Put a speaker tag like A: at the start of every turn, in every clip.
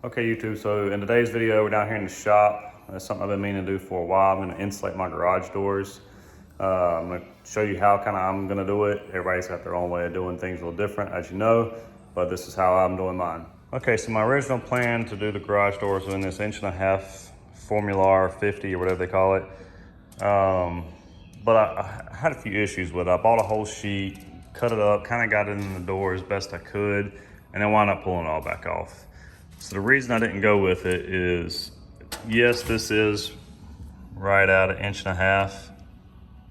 A: Okay, YouTube, so in today's video, we're down here in the shop. That's something I've been meaning to do for a while. I'm gonna insulate my garage doors. I'm gonna show you how I'm gonna do it. Everybody's got their own way of doing things a little different, as you know, but this is how I'm doing mine. Okay, so my original plan to do the garage doors was in this 1.5" Formula 50 or whatever they call it. But I had a few issues with it. I bought a whole sheet, cut it up, kind of got it in the door as best I could, and then wound up pulling it all back off. So the reason I didn't go with it is, yes, this is right at 1.5 inches,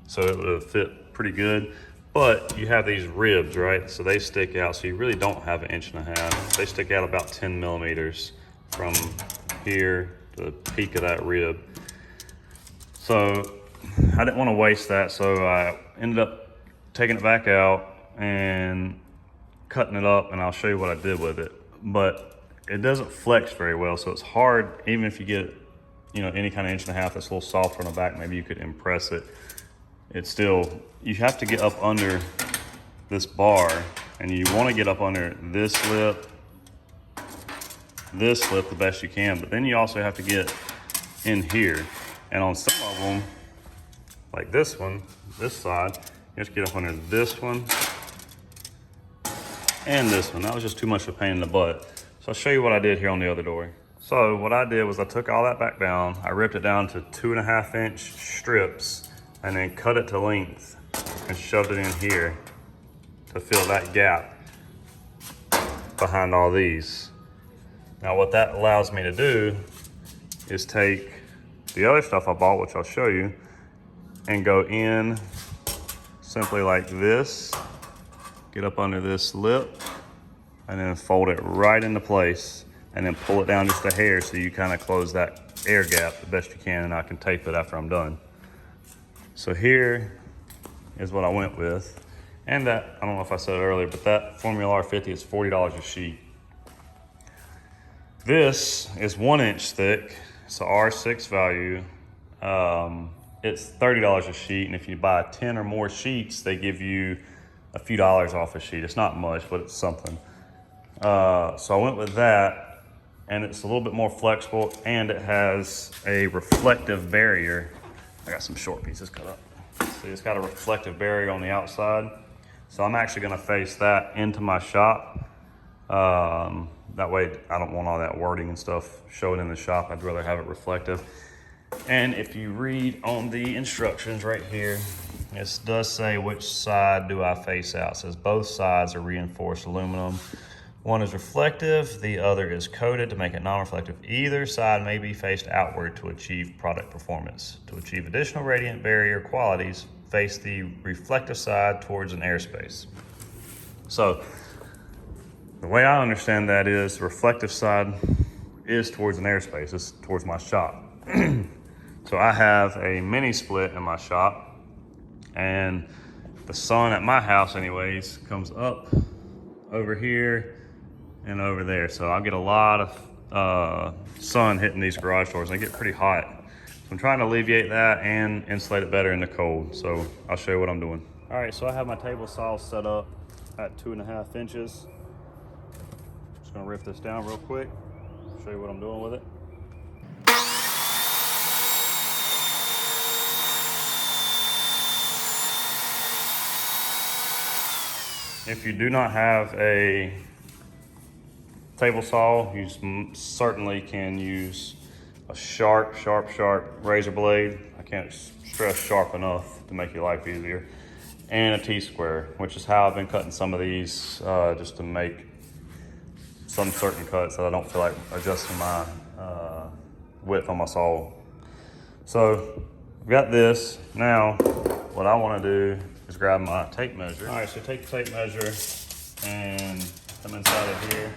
A: so it would fit pretty good, but you have these ribs, right? So they stick out, so you really don't have 1.5 inches. They stick out about 10 millimeters from here to the peak of that rib. So I didn't want to waste that, so I ended up taking it back out and cutting it up, and I'll show you what I did with it. But it doesn't flex very well, so it's hard, even if you get, any kind of 1.5 inches that's a little softer on the back, maybe you could impress it. It's still, you have to get up under this bar, and you want to get up under this lip the best you can, but then you also have to get in here. And on some of them, like this one, this side, you have to get up under this one and this one. That was just too much of a pain in the butt. So I'll show you what I did here on the other door. So what I did was I took all that back down, I ripped it down to 2.5 inch strips, and then cut it to length and shoved it in here to fill that gap behind all these. Now what that allows me to do is take the other stuff I bought, which I'll show you, and go in simply like this, get up under this lip, and then fold it right into place, and then pull it down just a hair so you kind of close that air gap the best you can, and I can tape it after I'm done. So here is what I went with. And that, I don't know if I said it earlier, but that Formula 50 is $40 a sheet. This is 1 inch thick. It's a R6 value. It's $30 a sheet, and if you buy 10 or more sheets, they give you a few dollars off a sheet. It's not much, but it's something. So I went with that, and it's a little bit more flexible, and it has a reflective barrier. I got some short pieces cut up. See, it's got a reflective barrier on the outside. So I'm actually gonna face that into my shop. That way I don't want all that wording and stuff showing in the shop. I'd rather have it reflective. And if you read on the instructions right here, it does say which side do I face out. It says both sides are reinforced aluminum. One is reflective, the other is coated to make it non-reflective. Either side may be faced outward to achieve product performance. To achieve additional radiant barrier qualities, face the reflective side towards an airspace. So the way I understand that is the reflective side is towards an airspace, it's towards my shop. So I have a mini split in my shop, and the sun at my house anyways comes up over here and over there. So I'll get a lot of sun hitting these garage doors, and they get pretty hot. So I'm trying to alleviate that and insulate it better in the cold. So I'll show you what I'm doing. All right, so I have my table saw set up at 2.5 inches. Just gonna rip this down real quick, show you what I'm doing with it. If you do not have a table saw, you certainly can use a sharp razor blade. I can't stress sharp enough to make your life easier. And a T-square, which is how I've been cutting some of these, just to make some certain cuts that I don't feel like adjusting my width on my saw. So I've got this. Now, what I wanna do is grab my tape measure. All right, so take the tape measure and come inside of here.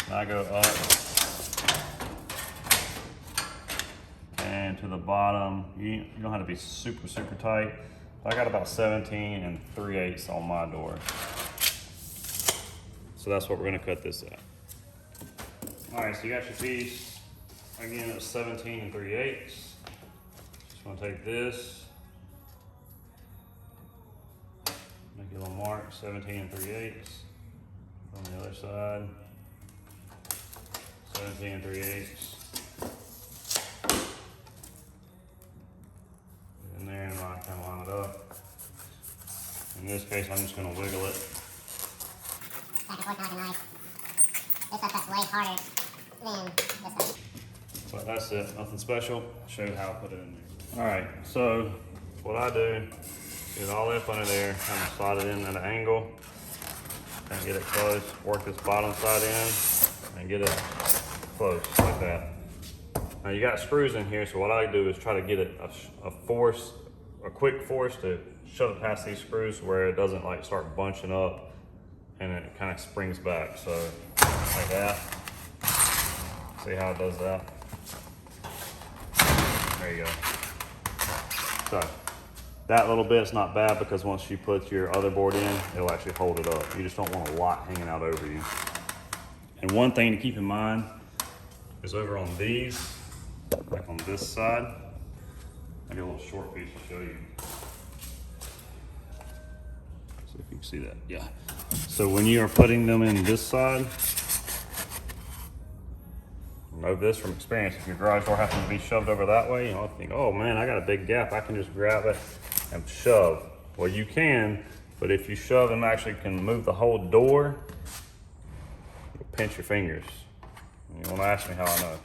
A: And I go up and to the bottom. You don't have to be super tight. I got about 17 3/8 on my door. So that's what we're gonna cut this at. All right, so you got your piece. Again, it's 17 3/8. Just gonna take this, make a little mark, 17 3/8. On the other side, 17 3/8. In there and kind of line it up. In this case, I'm just going to wiggle it.
B: Back and forth like a knife. This stuff's way harder than this stuff.
A: But that's it, nothing special. I'll show you how I put it in there. All right, so what I do is all up under there, kind of slide it in at an angle, and get it close, work this bottom side in, and get it close, like that. Now you got screws in here, so what I do is try to get it a quick force to shove it past these screws where it doesn't like start bunching up and it kind of springs back. So like that. See how it does that? There you go. So that little bit's not bad because once you put your other board in, it'll actually hold it up. You just don't want a lot hanging out over you. And one thing to keep in mind is over on these, like on this side, I get a little short piece to show you. See if you can see that, yeah. So when you are putting them in this side, know this from experience, if your garage door happens to be shoved over that way, you know, think, oh man, I got a big gap, I can just grab it and shove. Well, you can, but if you shove and actually can move the whole door, you'll pinch your fingers. You wanna ask me how I know.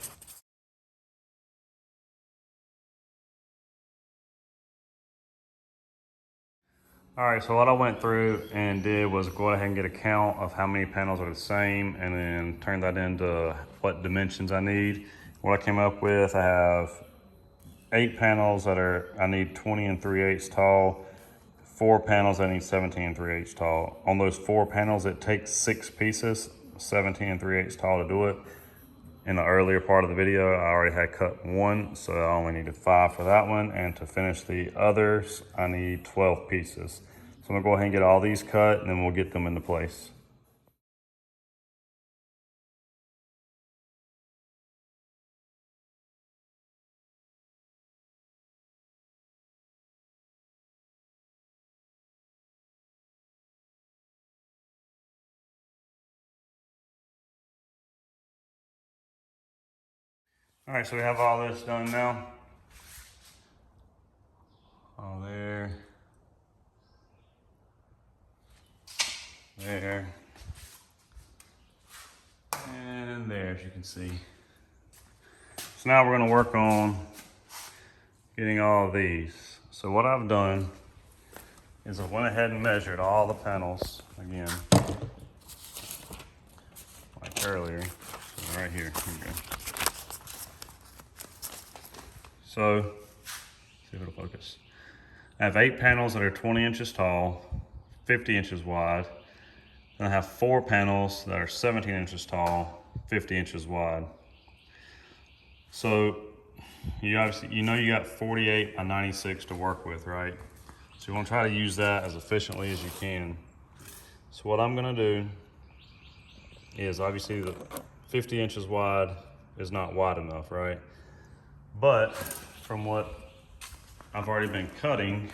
A: All right, so what I went through and did was go ahead and get a count of how many panels are the same and then turn that into what dimensions I need. What I came up with, I have 8 panels I need 20 3/8 tall, 4 panels I need 17 3/8 tall. On those 4 panels, it takes 6 pieces, 17 3/8 tall to do it. In the earlier part of the video, I already had cut 1, so I only needed 5 for that one. And to finish the others, I need 12 pieces. So I'm gonna go ahead and get all these cut and then we'll get them into place. All right, so we have all this done now. All there. There. And there, as you can see. So now we're gonna work on getting all of these. So what I've done is I went ahead and measured all the panels again, like earlier. So right here, here we go. So, see if it'll focus. I have 8 panels that are 20 inches tall, 50 inches wide. Then I have 4 panels that are 17 inches tall, 50 inches wide. So you obviously, you know you got 48 by 96 to work with, right? So you want to try to use that as efficiently as you can. So what I'm gonna do is, obviously the 50 inches wide is not wide enough, right? But from what I've already been cutting,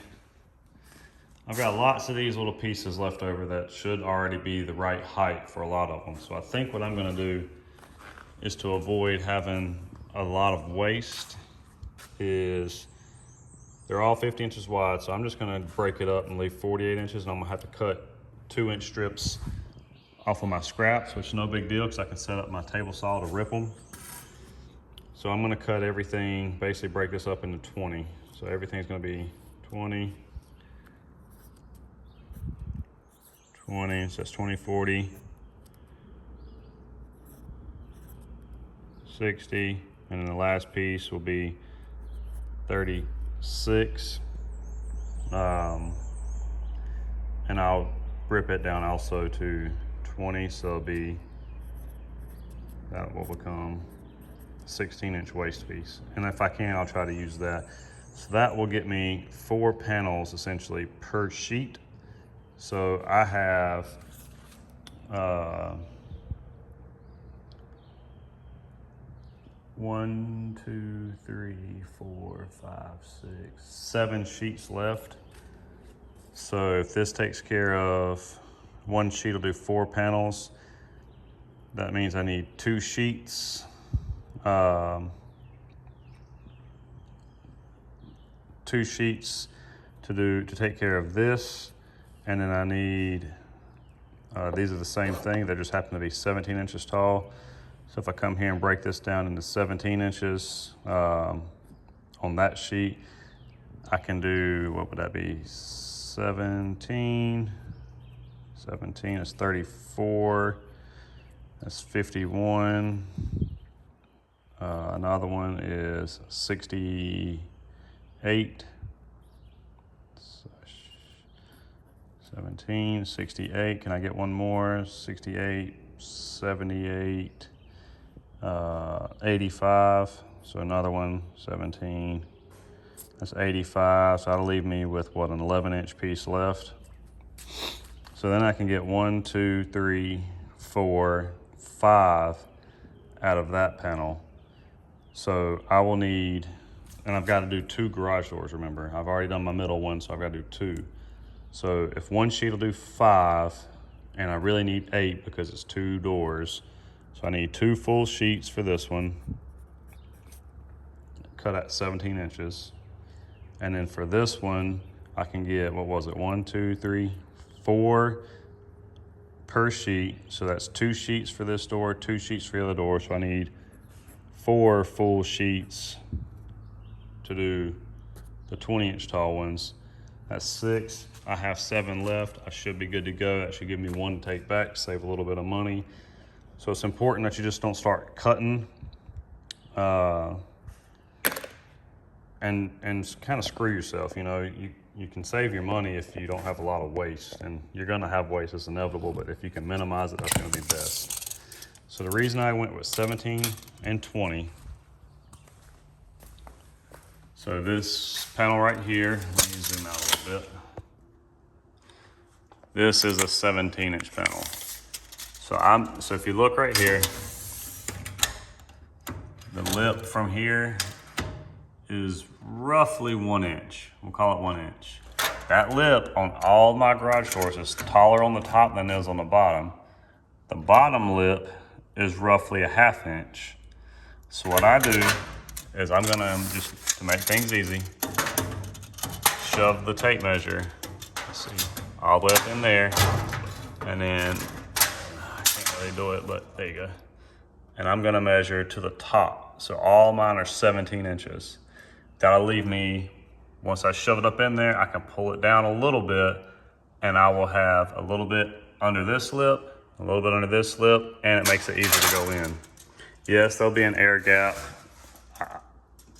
A: I've got lots of these little pieces left over that should already be the right height for a lot of them. So I think what I'm gonna do is, to avoid having a lot of waste, is they're all 50 inches wide. So I'm just gonna break it up and leave 48 inches, and I'm gonna have to cut 2-inch strips off of my scraps, which is no big deal because I can set up my table saw to rip them. So I'm gonna cut everything, basically break this up into 20. So everything's gonna be 20, 20, so that's 20, 40, 60, and then the last piece will be 36. And I'll rip it down also to 20, so it'll be, that will become 16-inch waist piece. And if I can, I'll try to use that. So that will get me 4 panels essentially per sheet. So I have 1, 2, 3, 4, 5, 6, 7 sheets left. So if this takes care of, one sheet will do 4 panels. That means I need 2 sheets. 2 sheets to take care of this, and then I need, these are the same thing, they just happen to be 17 inches tall. So if I come here and break this down into 17 inches on that sheet, I can do, what would that be, 17 is 34, that's 51. Another one is 68. 17, 68. Can I get one more? 68, 78, 85. So another one, 17. That's 85. So that'll leave me with what, an 11-inch piece left. So then I can get 1, 2, 3, 4, 5 out of that panel. So I will need, and I've got to do 2 garage doors, remember. I've already done my middle one, so I've got to do 2. So if one sheet will do 5, and I really need 8 because it's 2 doors. So I need 2 full sheets for this one, cut at 17 inches. And then for this one, I can get, what was it, 1, 2, 3, 4 per sheet. So that's 2 sheets for this door, 2 sheets for the other door. So I need 4 full sheets to do the 20-inch tall ones. That's 6. I have 7 left. I should be good to go. That should give me 1 to take back to save a little bit of money. So it's important that you just don't start cutting and kind of screw yourself. You know, you can save your money if you don't have a lot of waste, and you're gonna have waste, it's inevitable, but if you can minimize it, that's gonna be best. So the reason I went with 17 and 20, so this panel right here, let me zoom out a little bit. This is a 17-inch panel. So if you look right here, the lip from here is roughly 1 inch. We'll call it 1 inch. That lip on all my garage doors is taller on the top than it is on the bottom. The bottom lip is roughly a 1/2 inch. So what I do is I'm gonna, just to make things easy, shove the tape measure, let's see, all the way up in there, and then, I can't really do it, but there you go. And I'm gonna measure to the top. So all mine are 17 inches. That'll leave me, once I shove it up in there, I can pull it down a little bit, and I will have a little bit under this lip, a little bit under this lip, and it makes it easier to go in. Yes, there'll be an air gap.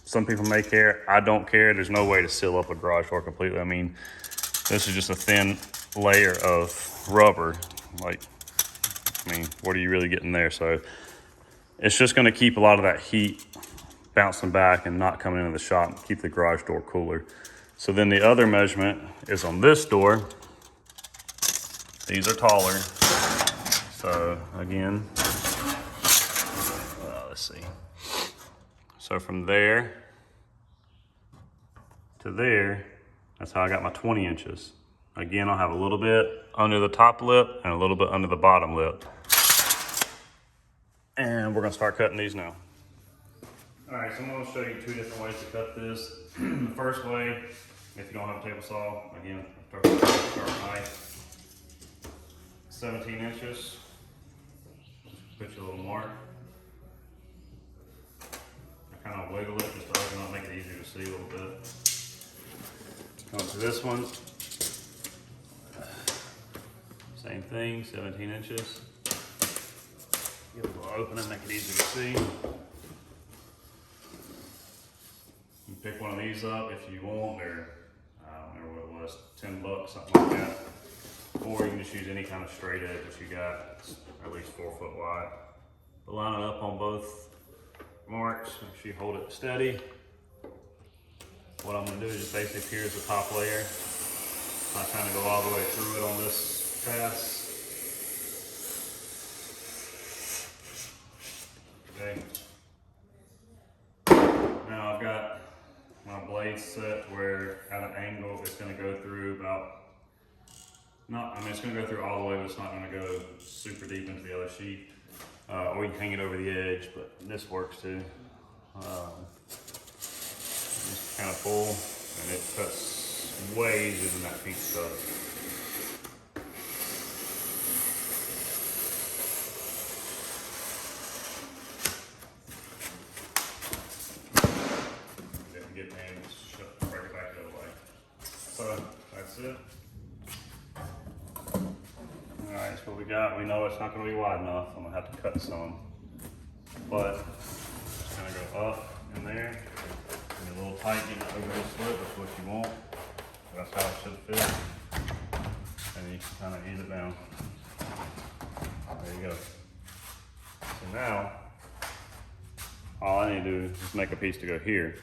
A: Some people may care, I don't care. There's no way to seal up a garage door completely. I mean, this is just a thin layer of rubber. Like, I mean, what are you really getting there? So it's just gonna keep a lot of that heat bouncing back and not coming into the shop and keep the garage door cooler. So then the other measurement is on this door. These are taller. So again, let's see. So from there to there, that's how I got my 20 inches. Again, I'll have a little bit under the top lip and a little bit under the bottom lip. And we're gonna start cutting these now. All right, so I'm gonna show you 2 different ways to cut this. The first way, if you don't have a table saw, again, start with a knife. 17 inches, put you a little mark. I kind of wiggle it just to open up, make it easier to see a little bit. Come to this one, same thing, 17 inches. Give it a little opening, make it easier to see. You can pick one of these up if you want. They're, I don't remember what it was, $10, something like that. Or you can just use any kind of straight edge that you got. It's at least 4 foot wide. But line it up on both marks. Make sure you hold it steady. What I'm gonna do is just basically pierce the top layer. I'm not trying to go all the way through it on this pass. Okay. Now I've got my blade set where at an angle it's going to go through about, it's going to go through all the way, but it's not going to go super deep into the other sheet. or you can hang it over the edge, but this works too. It's kind of full, and it cuts way easier than that pink stuff. Get me and break it back the other way. So that's it. Alright, that's what we got. We know it's not going to be wide enough. I'm going to have to cut some. But it's going to go up in there. And a little tight getting it over this slit. That's what you want. That's how it should fit. And you can kind of ease it down. There you go. So now, all I need to do is make a piece to go here.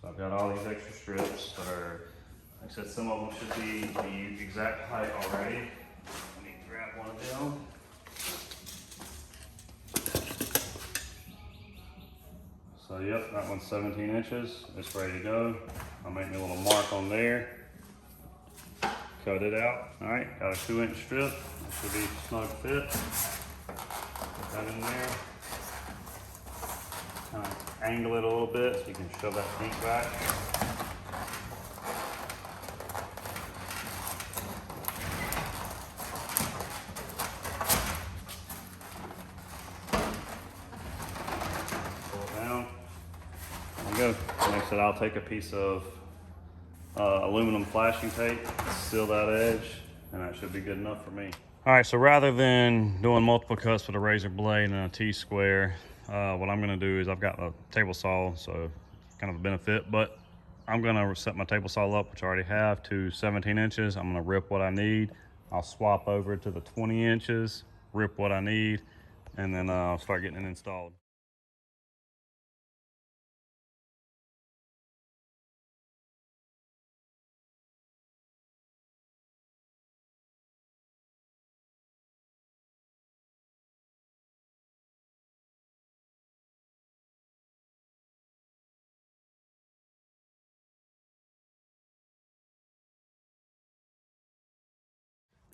A: So I've got all these extra strips that are, like I said, some of them should be the exact height already. Let me grab one of them. So yep, that one's 17 inches. It's ready to go. I'll make me a little mark on there. Cut it out. All right, got a 2-inch strip. That should be snug fit. Put that in there. Kind of angle it a little bit so you can shove that pink back. Pull it down. There you go. Next, I'll take a piece of aluminum flashing tape, seal that edge, and that should be good enough for me. All right, so rather than doing multiple cuts with a razor blade and a T-square, what I'm gonna do is I've got a table saw, so kind of a benefit, but I'm gonna set my table saw up, which I already have, to 17 inches. I'm gonna rip what I need. I'll swap over to the 20 inches, rip what I need, and then I'll start getting it installed.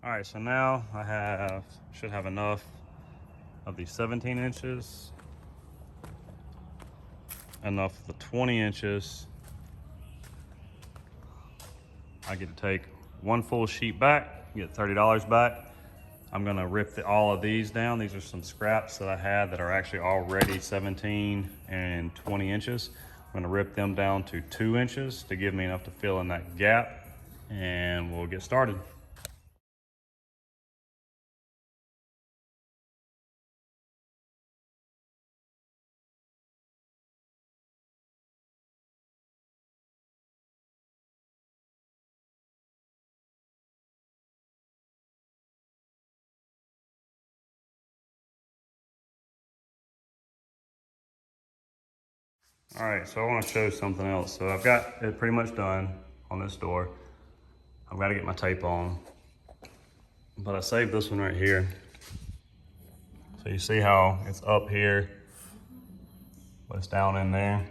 A: All right, so now I should have enough of the 17 inches, enough of the 20 inches. I get to take one full sheet back, get $30 back. I'm gonna rip all of these down. These are some scraps that I had that are actually already 17 and 20 inches. I'm gonna rip them down to 2 inches to give me enough to fill in that gap, and we'll get started. All right, so I wanna show something else. So I've got it pretty much done on this door. I've gotta get my tape on, but I saved this one right here. So you see how it's up here, but it's down in there.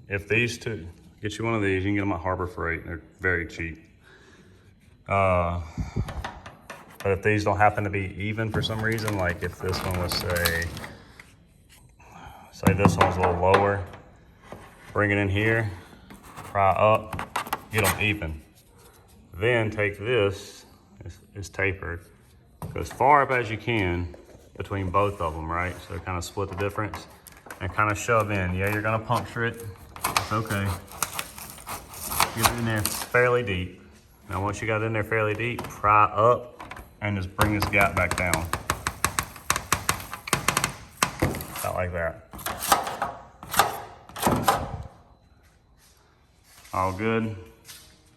A: If these two, get you one of these, you can get them at Harbor Freight. They're very cheap. But if these don't happen to be even for some reason, like if this one was say this one's a little lower, bring it in here, pry up, get them even. Then take this, it's tapered, go as far up as you can between both of them, right? So kind of split the difference and kind of shove in. Yeah, you're gonna puncture it, it's okay. Get it in there fairly deep. Now once you got it in there fairly deep, pry up and just bring this gap back down. About like that. All good.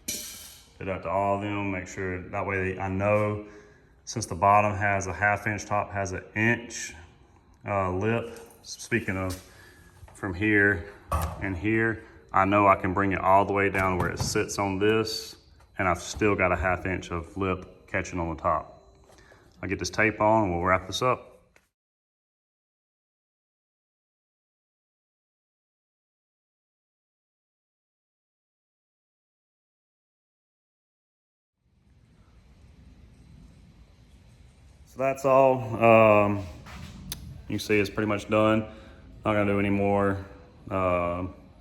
A: Do that to all of them, make sure that way I know, since the bottom has a 1/2 inch, top has an inch lip, speaking of from here and here, I know I can bring it all the way down where it sits on this, and I've still got a 1/2 inch of lip catching on the top. I'll get this tape on and we'll wrap this up. So that's all. You can see it's pretty much done. Not gonna do any more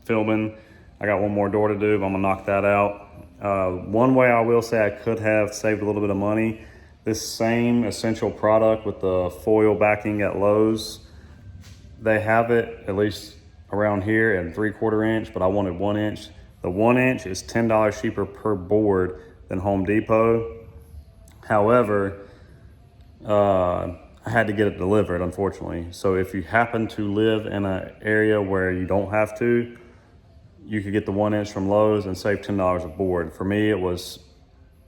A: filming. I got one more door to do, but I'm gonna knock that out. One way I will say I could have saved a little bit of money, this same essential product with the foil backing at Lowe's, they have it at least around here at 3/4 inch, but I wanted 1 inch. The 1 inch is $10 cheaper per board than Home Depot. However, I had to get it delivered, unfortunately. So if you happen to live in an area where you don't have to, you could get the 1 inch from Lowe's and save $10 a board. For me, it was,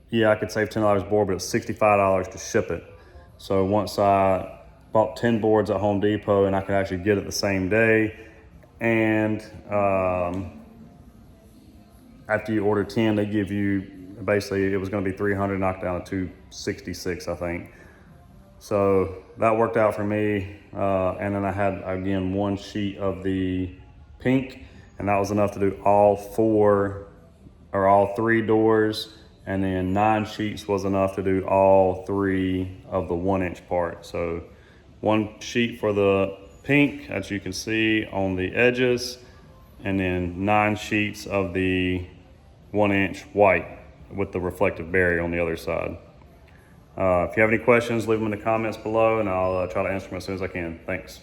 A: yeah, I could save $10 a board, but it's $65 to ship it. So once I bought 10 boards at Home Depot and I could actually get it the same day. And after you order 10, they give you, basically it was gonna be 300, knocked down to 266, I think. So that worked out for me. And then I had, again, 1 sheet of the pink, and that was enough to do all 4 or all 3 doors. And then 9 sheets was enough to do all 3 of the 1 inch part. So 1 sheet for the pink, as you can see on the edges, and then 9 sheets of the 1 inch white with the reflective barrier on the other side. If you have any questions, leave them in the comments below, and I'll try to answer them as soon as I can. Thanks.